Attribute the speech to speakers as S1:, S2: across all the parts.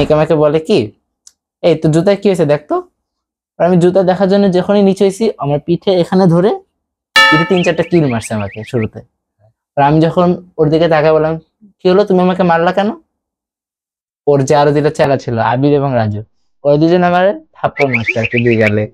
S1: অনেক আমাকে বলে কি, এই তো জুতা কি হয়েছে দেখ তো। আর আমি জুতা দেখার জন্য যখনই নিচে হয়েছি, আমার পিঠে এখানে ধরে পিঠে 3-4টা কিল মারছে আমাকে শুরুতে। আর আমি যখন ওর দিকে তাকায় বললাম, কি হলো, তুমি আমাকে মারলা কেন? ওর যে আরো দুটো চেলা ছিল, আবির এবং রাজু, ওই দুজন আমার থাপ্পড় মারছে আর কি দুই গালে।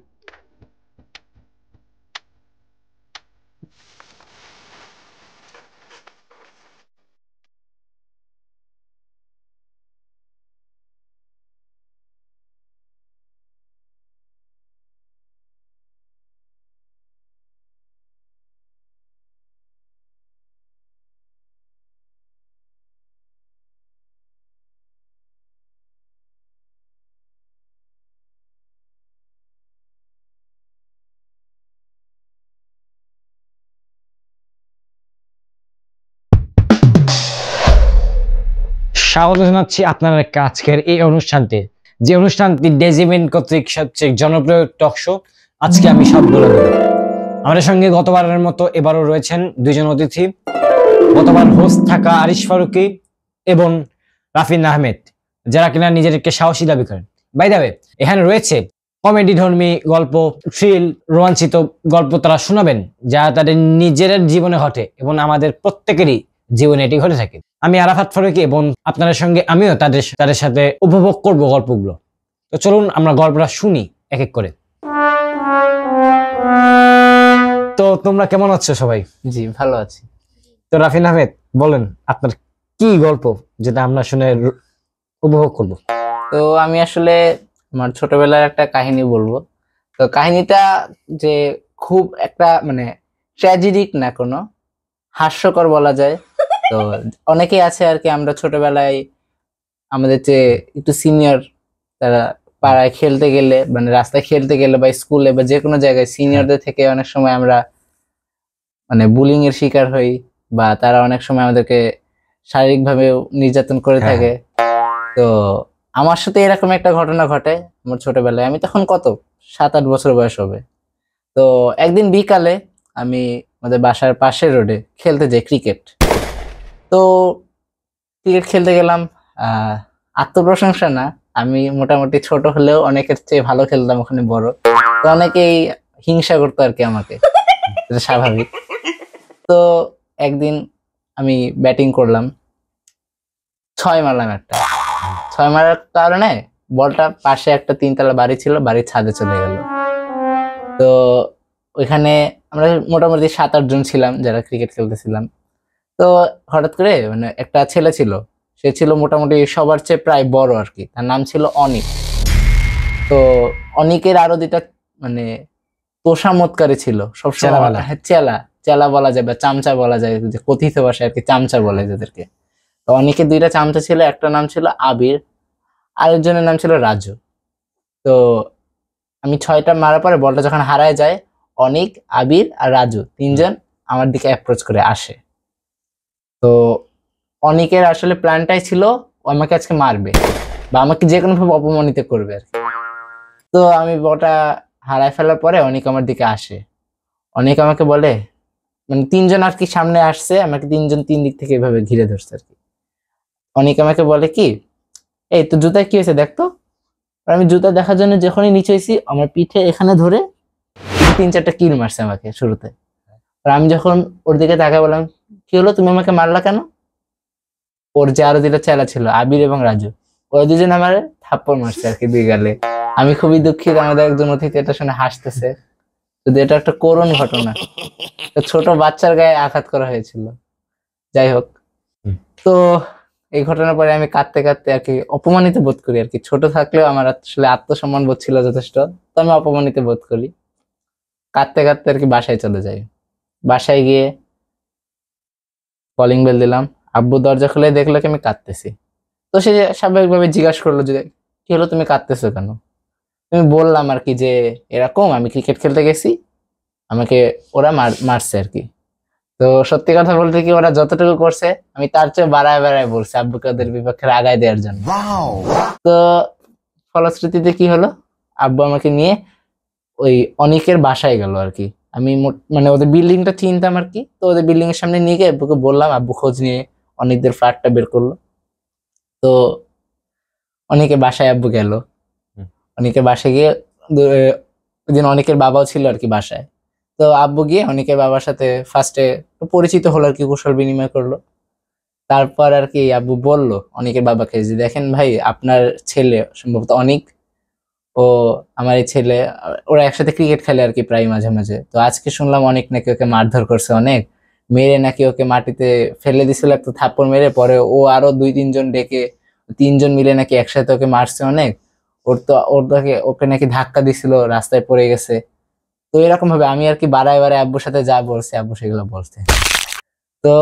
S2: স্বাগত জানাচ্ছি আপনার আজকের এই অনুষ্ঠানটি, যে অনুষ্ঠানটি ডেজিমেন কর্তৃক সবচেয়ে জনপ্রিয় টক শো আজকে আমি সব বলে দেব। আমাদের সঙ্গে গতবারের মতো এবারও রয়েছেন দুইজন অতিথি। গতবার হোস্ট থাকা আরিশ ফারুকি এবং রাফিন আহমেদ, যারা কিনা নিজেদেরকে সাহসী দাবি করেন। বাই দ্য ওয়ে, এখানে রয়েছে কমেডি ধর্মী গল্প, থ্রিল, রোমাঞ্চিত গল্প তারা শোনাবেন, যা তাদের নিজের জীবনে ঘটে এবং আমাদের প্রত্যেকেরই জীবনে এটি ঘটে থাকে। আমি আরাফাত ফারুকি এবং আপনাদের সঙ্গে আমিও তাদের সাথে উপভোগ করব গল্পগুলো। তো চলুন আমরা গল্পটা শুনি এক এক করে। তো তোমরা কেমন আছো সবাই?
S1: জি ভালো আছি।
S2: তো রাফিন আহমেদ, বলেন আপনার কি গল্প যেটা আমরা শুনে উপভোগ করব।
S1: তো আমি আসলে আমার ছোটবেলার একটা কাহিনী বলবো। তো কাহিনীটা যে খুব একটা মানে ট্র্যাজেডিক না, কোনো হাস্যকর বলা যায়। তো অনেকেই আছে আর কি, আমরা ছোটবেলায় আমাদের যে একটু সিনিয়র, তারা পাড়ায় খেলতে গেলে, মানে রাস্তায় খেলতে গেলে বা স্কুলে বা যে কোনো জায়গায় সিনিয়রদের থেকে অনেক সময় আমরা মানে বুলিং এর শিকার হই, বা তারা অনেক সময় আমাদেরকে শারীরিকভাবে নির্যাতন করে থাকে। তো আমার সাথে এরকম একটা ঘটনা ঘটে আমার ছোটবেলায়। আমি তখন কত 7-8 বছর বয়স হবে। তো একদিন বিকালে আমি আমাদের বাসার পাশের রোডে খেলতে যাই ক্রিকেট। তো ক্রিকেট খেলতে গেলাম, আত্মপ্রশংসা না, আমি মোটামুটি ছোট হলেও অনেকের চেয়ে ভালো খেলতাম ওখানে, বড়। তো অনেকেই হিংসা করতো আর কি আমাকে, এটা স্বাভাবিক। তো একদিন আমি ব্যাটিং করলাম, 6 মারলাম একটা। 6 মারার কারণে বলটা পাশে একটা 3 তলা বাড়ি ছিল, বাড়ির ছাদে চলে গেল। তো ওইখানে আমরা মোটামুটি 7-8 জন ছিলাম যারা ক্রিকেট খেলতেছিলাম। তো হঠাৎ করে মানে একটা ছেলে ছিল, সে ছিল মোটামুটি সবার চেয়ে প্রায় বড় আর কি, তার নাম ছিল অনিক। তো অনিকের আরো দুইটা মানে তোষামতকারী ছিল সবসময়। হ্যাঁ, চেলা চেলা বলা যায় বা চামচা বলা যায়, যে কথিত ভাষায় আর কি চামচা বলে যাদেরকে। তো অনেকের 2টা চামচা ছিল, একটা নাম ছিল আবির, আরেকজনের নাম ছিল রাজু। তো আমি 6টা মারার পরে বলটা যখন হারায় যায়, অনিক, আবির আর রাজু 3জন আমার দিকে অ্যাপ্রোচ করে আসে। তো অনিকের আসলে প্ল্যানটাই ছিল ও আমাকে আজকে মারবে বা আমাকে যে কোনো ভাবে অপমানিত করবে আর কি। তো আমি বলটা হারায় ফেলার পরে অনিক আমার দিকে আসে। অনিক আমাকে বলে, মানে 3জন আর কি সামনে আসছে, আমাকে 3জন 3 দিক থেকে এভাবে ঘিরে ধরছে আর কি। অনিক আমাকে বলে কি, এই তো জুতা কি হয়েছে দেখ তো। আর আমি জুতা দেখার জন্য যখনই নিচে হয়েছি, আমার পিঠে এখানে ধরে 3-4টা কিল মারছে আমাকে শুরুতে। আর আমি যখন ওর দিকে তাকায় বললাম, কি হলো, তুমি আমাকে মারলা কেন? ওর যে আরো দুটো চেলা ছিল, আবির এবং রাজু, ওই দুজন আমার থাপ্পড় মারছে আর কি দুই গালে। আমি খুবই দুঃখিত, আমাদের একজন অতিথি এটা শুনে হাসতেছে, কিন্তু এটা একটা করুণ ঘটনা। ছোট বাচ্চার গায়ে আঘাত করা হয়েছিল। যাই হোক, তো এই ঘটনার পরে আমি কাঁদতে কাঁদতে আর কি অপমানিত বোধ করি আর কি। ছোট থাকলেও আমার আসলে আত্মসম্মান বোধ ছিল যথেষ্ট, তো আমি অপমানিত বোধ করি। কাঁদতে কাঁদতে আর কি বাসায় চলে যাই। বাসায় গিয়ে কলিং বেল দিলাম, আব্বু দরজা খুলে দেখলো কি আমি কাঁদতেছি। তো সে স্বাভাবিকভাবে জিজ্ঞাসা করলো যে কি হলো, তুমি কাঁদতেছো কেন? তুমি বললাম আর কি যে এরকম আমি ক্রিকেট খেলতে গেছি, আমাকে ওরা মারছে আর কি। তো সত্যি কথা বলতে কি, ওরা যতটুকু করছে আমি তার চেয়ে বাড়ায় বাড়ায় বলছি আব্বুকে ওদের বিপক্ষে আগায় দেওয়ার জন্য। তো ফলশ্রুতিতে কি হলো, আব্বু আমাকে নিয়ে ওই অনিকের বাসায় গেল আর কি। আমি মানে ওদের বিল্ডিংটা চিনতাম আর কি, তো ওদের বিল্ডিং এর সামনে নিয়ে গিয়ে আব্বুকে বললাম, আব্বু খোঁজ নিয়ে অনিকদের ফ্ল্যাটটা বের করলো। তো অনেকে বাসায় আব্বু গেল।
S2: হুম।
S1: অনেকের বাসায় গিয়ে ওই দিন অনেকের বাবাও ছিল আর কি বাসায়। তো আব্বু গিয়ে অনেকের বাবার সাথে ফার্স্টে পরিচিত হলো আর কি, কুশল বিনিময় করলো। তারপর আর কি আব্বু বলল অনেকের বাবাকে যে দেখেন ভাই, আপনার ছেলে সম্ভবত অনেক, ও আমার এই ছেলে, ওরা একসাথে ক্রিকেট খেলে আর কি প্রায় মাঝে মাঝে। তো আজকে শুনলাম অনেক নাকি ওকে মারধর করছে, অনেক মেরে নাকি ওকে মাটিতে ফেলে দিছিল একটা থাপ্পড় মেরে, পরে ও আরো 2-3 জন ডেকে 3 জন মিলে নাকি একসাথে ওকে মারছে অনেক। ওকে নাকি ধাক্কা দিছিল, রাস্তায় পড়ে গেছে। তো এরকম ভাবে আমি আর কি বাড়ায় বাড়ায় আব্বুর সাথে যা বলছে আব্বু সেগুলো বলছে। তো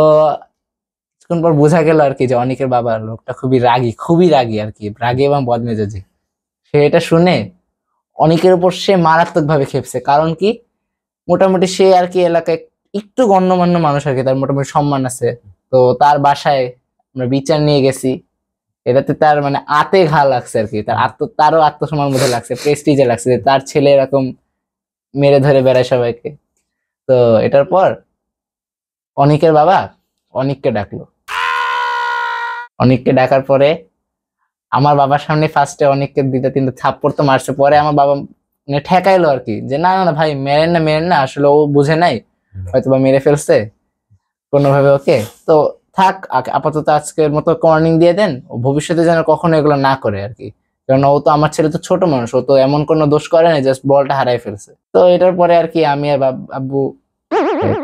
S1: কিছুক্ষণ পর বোঝা গেল আর কি যে অনেকের বাবা লোকটা খুবই রাগী আর কি, রাগী এবং বদমেজাজি। সে এটা শুনে অনেকের উপর সে মারাত্মক ভাবে খেপছে। কারণ কি, মোটামুটি সে আর কি এলাকায় একটু গণ্যমান্য মানুষ আর কি, তার মোটামুটি সম্মান আছে। তো তার বাসায় আমরা বিচার নিয়ে গেছি, এটাতে তার মানে আতে ঘা লাগছে আর কি, তারও আত্মসম্মান মধ্যে লাগছে, প্রেস্টিজে লাগছে যে তার ছেলে এরকম মেরে ধরে বেড়ায় সবাইকে। তো এটার পর অনিকের বাবা অনিককে ডাকলো। অনিককে ডাকার পরে আমার বাবার সামনে ফার্স্টে অনেককে 2-3টা থাপ্পড় তো মারছে, পরে আমার বাবা মানে ঠেকাইলো আর কি যে না না না ভাই, মেরেন না, আসলে ও বুঝে নাই, হয়তো বা মেরে ফেলছে কোনোভাবে ওকে। তো থাক, আপাতত আজকের মতো ওয়ার্নিং দিয়ে দেন, ও ভবিষ্যতে যেন কখনো এগুলো না করে আর কি। কারণ ও তো, আমার ছেলে তো ছোট মানুষ, ও তো এমন কোনো দোষ করে না, জাস্ট বলটা হারাই ফেলছে। তো এটার পরে আর কি আমি আর আব্বু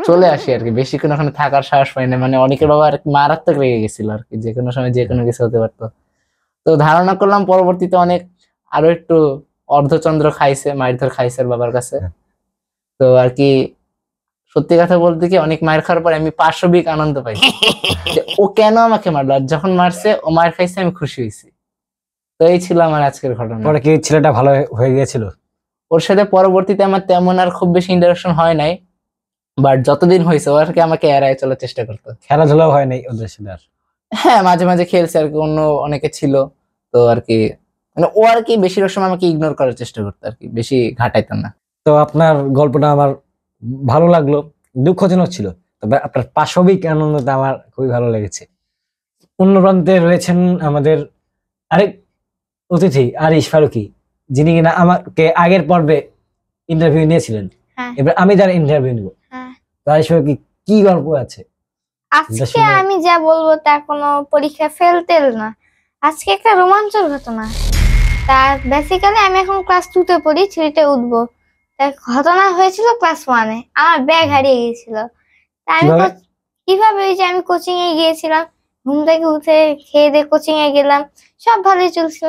S1: চলে আসি আর কি, বেশিক্ষণ ওখানে থাকার সাহস পাই না। মানে অনেকের বাবা আর কি মারাত্মক রেগে গেছিল আর কি, যে কোনো সময় যে কোনো কিছু হতে পারতো। তো ধারণা করলাম পরবর্তীতে অনেক আরো একটু অর্ধচন্দ্র খাইছে, মারধর খাইছে ওর বাবার কাছে। তো আর কি সত্যি কথা বলতে কি, অনেক মায়ের খাওয়ার পর আমি পাশবিক আনন্দ পাইছি যে ও কেন আমাকে মারলো, আর যখন মারছে ও মার খাইছে আমি খুশি হয়েছি। তো এই ছিল আমার আজকের ঘটনা।
S2: পরে কি ছেলেটা ভালো হয়ে গিয়েছিল?
S1: ওর সাথে পরবর্তীতে আমার তেমন আর খুব বেশি ইন্টারাকশন হয় নাই, বাট যতদিন হয়েছে ও আর কি আমাকে এড়ায় চলার চেষ্টা করতো।
S2: খেলাধুলাও হয় নাই ওদের সাথে আর?
S1: হ্যাঁ, মাঝে মাঝে খেলছে আর কি, অন্য অনেকে ছিল। তো আর কি মানে ও আর কি বেশিরভাগ সময় আমাকে ইগনোর করার চেষ্টা করতো আর কি, বেশি ঘাটাইতো না।
S2: তো আপনার গল্পটা আমার ভালো লাগলো, দুঃখজনক ছিল, তবে আপনার পাশবিক আনন্দটা আমার খুবই ভালো লেগেছে। অন্য প্রান্তে রয়েছেন আমাদের আরেক অতিথি আরিশ ফারুকী, যিনি কিনা আমাকে আগের পর্বে ইন্টারভিউ নিয়েছিলেন।
S3: হ্যাঁ।
S2: এবার আমি তার ইন্টারভিউ নিব।
S3: হ্যাঁ।
S2: তো আরিশ ফারুকী, কি গল্প আছে?
S3: আজকে
S2: শুনে-
S3: আমি যা বলবো তা কোনো পরীক্ষা ফেল টেল না, আজকে একটা রোমাঞ্চক ঘটনা। তা বেসিক্যালি আমি এখন ক্লাস 2-তে পড়ি, 3-তে উঠবো। তা ঘটনা হয়েছিল ক্লাস 1-এ, আমার ব্যাগ হারিয়ে গিয়েছিল। তা আমি
S2: কিভাবে?
S3: কিভাবে, ওই যে আমি কোচিং এ গিয়েছিলাম, ঘুম থেকে উঠে খেয়ে দিয়ে কোচিং এ গেলাম, সব ভালোই চলছিল।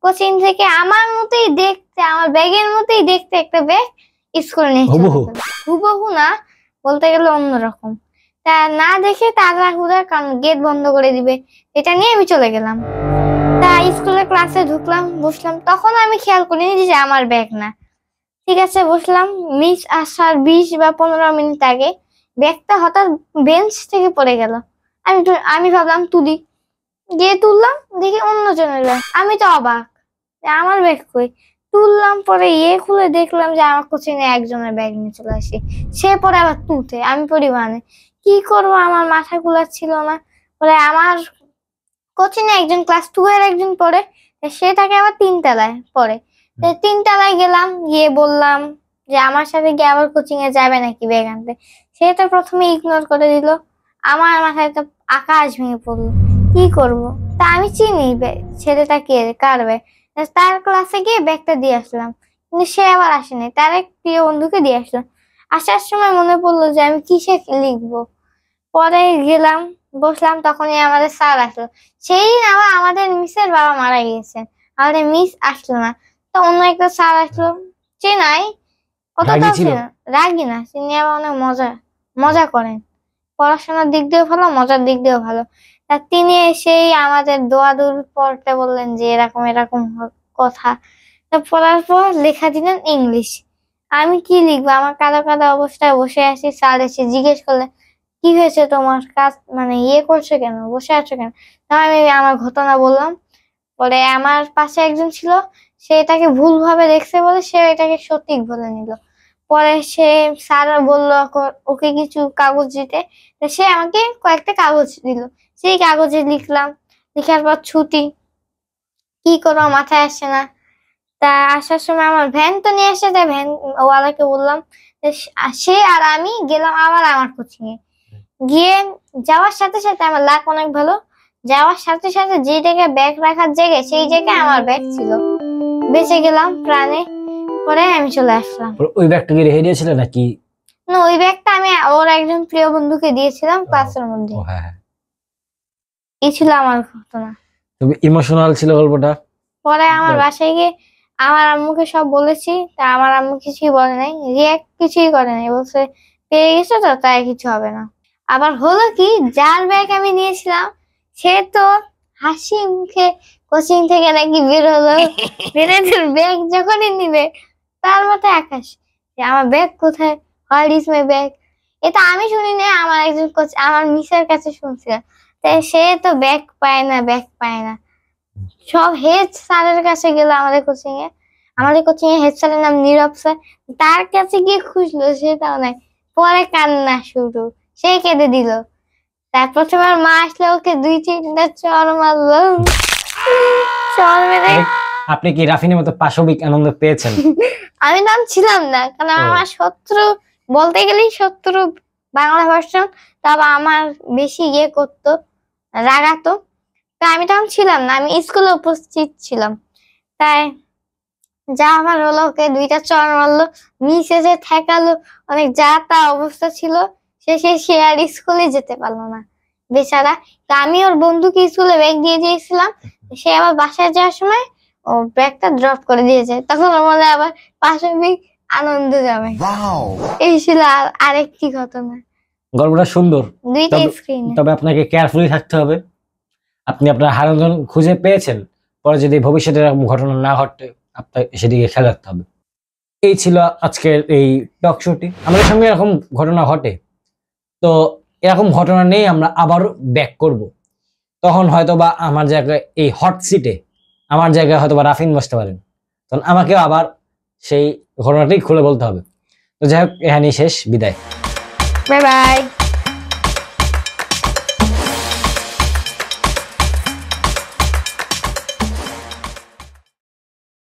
S3: কোচিং থেকে আমার মতোই দেখতে, আমার ব্যাগের মতোই দেখতে একটা ব্যাগ স্কুলে নিয়ে চলে
S2: হুবহু?
S3: গেল। হুবহু না, বলতে গেলে অন্যরকম। তা না দেখে তাড়াহুড়া, কারণ গেট বন্ধ করে দিবে, এটা নিয়ে আমি চলে গেলাম। তা স্কুলের ক্লাসে ঢুকলাম, বসলাম, তখন আমি খেয়াল করিনি যে আমার ব্যাগ না। ঠিক আছে, বসলাম, মিস আসার 20 বা 15 মিনিট আগে ব্যাগটা হঠাৎ বেঞ্চ থেকে পড়ে গেল। আমি ভাবলাম তুলি, গিয়ে তুললাম, দেখি অন্যজনের ব্যাগ। আমি তো অবাক যে আমার ব্যাগ কই। তুললাম, পরে খুলে দেখলাম যে আমার কোচিং এ একজনের ব্যাগ নিয়ে চলে আসি। সে পরে আবার তুলতে, আমি পড়ি মানে কি করবো, আমার মাথা ছিল না। পরে আমার কোচিং এ একজন ক্লাস 2 এর একজন পড়ে, সে থাকে আবার 3 তলায় পড়ে। 3 তলায় গেলাম, গিয়ে বললাম যে আমার সাথে গিয়ে আবার কোচিং এ যাবে নাকি ব্যাগ আনতে। সে তো প্রথমে ইগনোর করে দিল। আমার মাথায় তো আকাশ ভেঙে পড়লো, কি করব। তা আমি চিনি ছেলেটা কে, কার ব্যাগ। তার ক্লাসে গিয়ে ব্যাগটা দিয়ে আসলাম, কিন্তু সে আবার আসেনি, তার এক প্রিয় বন্ধুকে দিয়ে আসলাম। আসার সময় মনে পড়লো যে আমি কিসে লিখবো। পরে গেলাম, বসলাম, তখনই আমাদের স্যার আসলো। সেই দিন আবার আমাদের মিসের বাবা মারা গিয়েছেন, আমাদের মিস আসলো না। তো অন্য একটা স্যার আসলো, চেনাই,
S2: রাগী
S3: অতটাও
S2: ছিল?
S3: রাগি না, তিনি আবার অনেক মজা করেন, পড়াশোনার দিক দিয়েও ভালো, মজার দিক দিয়েও ভালো। তা তিনি এসেই আমাদের দোয়াদুর পড়তে বললেন যে এরকম এরকম কথা। তা পড়ার পর লেখা দিলেন ইংলিশ। আমি কি লিখবো, আমার কাদা কাদা অবস্থায় বসে আছি। স্যার এসে জিজ্ঞেস করলেন কি হয়েছে তোমার, কাজ মানে করছো কেন, বসে আছো কেন। তা আমি আমার ঘটনা বললাম। পরে আমার পাশে একজন ছিল, সে এটাকে ভুল ভাবে দেখছে বলে সে এটাকে সঠিক বলে নিল। পরে স্যার বললো ওকে কিছু কাগজ দিতে। তা সে আমাকে কয়েকটা কাগজ দিল, সেই কাগজে লিখলাম। লেখার পর ছুটি, কি করবো মাথায় আসছে না। তা আসার সময় আমার ভ্যান তো নিয়ে এসে, তাই ভ্যান ওয়ালাকে বললাম যে সে আর আমি গেলাম আবার আমার কোচিং এ। গিয়ে যাওয়ার সাথে সাথে আমার লাক অনেক ভালো, যাওয়ার সাথে সাথে যে জায়গায় ব্যাগ রাখার জায়গায় সেই জায়গায় আমার ব্যাগ ছিল। বেঁচে গেলাম প্রাণে। পরে আমি চলে আসলাম।
S2: ওই ব্যাগটা কি রেখে দিয়েছিল নাকি?
S3: না, ওই ব্যাগটা আমি ওর একজন প্রিয় বন্ধুকে দিয়েছিলাম ক্লাসের মধ্যে।
S2: ও হ্যাঁ হ্যাঁ।
S3: এই ছিল আমার ঘটনা।
S2: তবে ইমোশনাল ছিল গল্পটা।
S3: পরে আমার বাসায় গিয়ে আমার আম্মুকে সব বলেছি, তা আমার আম্মু কিছুই বলে নাই, রিয়াক্ট কিছুই করে নাই, বলছে পেয়ে গেছে তো তাই কিছু হবে না। আবার হলো কি, যার ব্যাগ আমি নিয়েছিলাম সে তো হাসি মুখে কোচিং থেকে নাকি বের হলো। বেরোয় ব্যাগ যখনই নিবে তার মাথায় আকাশ যে আমার ব্যাগ কোথায়, হোয়ার ইজ মাই ব্যাগ। এটা আমি শুনি না, আমার একজন কোচ আমার মিসের কাছে শুনছিলাম। তাই সে তো ব্যাগ পায় না, ব্যাগ পায় না। সব হেড স্যারের কাছে গেল আমাদের কোচিং এ। আমাদের কোচিং এ হেড স্যারের নাম নীরব স্যার। তার কাছে গিয়ে খুঁজলো, সেটাও নাই। পরে কান্না শুরু, সে কেঁদে দিল। তারপর তোমার মা আসলে ওকে 2-3টা চড় মারলো। চড় মেরে
S2: আপনি কি রাফিনের মতো পাশবিক আনন্দ পেয়েছেন?
S3: আমি নাম ছিলাম না, কারণ আমার শত্রু বলতে গেলেই শত্রু বাংলা ভার্সন। তবে আমার বেশি ইয়ে করতো, রাগাতো। তা আমি তখন ছিলাম না, আমি স্কুলে উপস্থিত ছিলাম। তাই যা আমার হলো, ওকে 2টা চড় মারলো, নিচে যে ঠেকালো, অনেক যা তা অবস্থা ছিল। শেষে সে আর স্কুলে যেতে পারলো না বেচারা। তা আমি ওর বন্ধুকে স্কুলে ব্যাগ দিয়ে দিয়েছিলাম, সে আবার বাসায় যাওয়ার সময় ও ব্যাগটা ড্রপ করে দিয়েছে। তখন ওর মধ্যে আবার পাশবিক আনন্দ যাবে। এই ছিল আরেকটি ঘটনা।
S2: গল্পটা সুন্দর,
S3: 2টা স্ক্রিন।
S2: তবে আপনাকে কেয়ারফুলি থাকতে হবে। আপনি আপনার হারানোর খুঁজে পেয়েছেন, পরে যদি ভবিষ্যতে এরকম ঘটনা না ঘটে আপনার সেদিকে খেয়াল রাখতে হবে। এই ছিল আজকের এই টক শোটি। আমাদের সঙ্গে এরকম ঘটনা ঘটে, তো এরকম ঘটনা নেই আমরা আবার ব্যাক করব। তখন হয়তো বা আমার জায়গায় এই হট সিটে আমার জায়গায় হয়তো বা রাফিন বসতে পারেন, তখন আমাকেও আবার সেই ঘটনাটাই খুলে বলতে হবে। তো যাই হোক, এখানেই শেষ, বিদায়।
S3: Bye bye.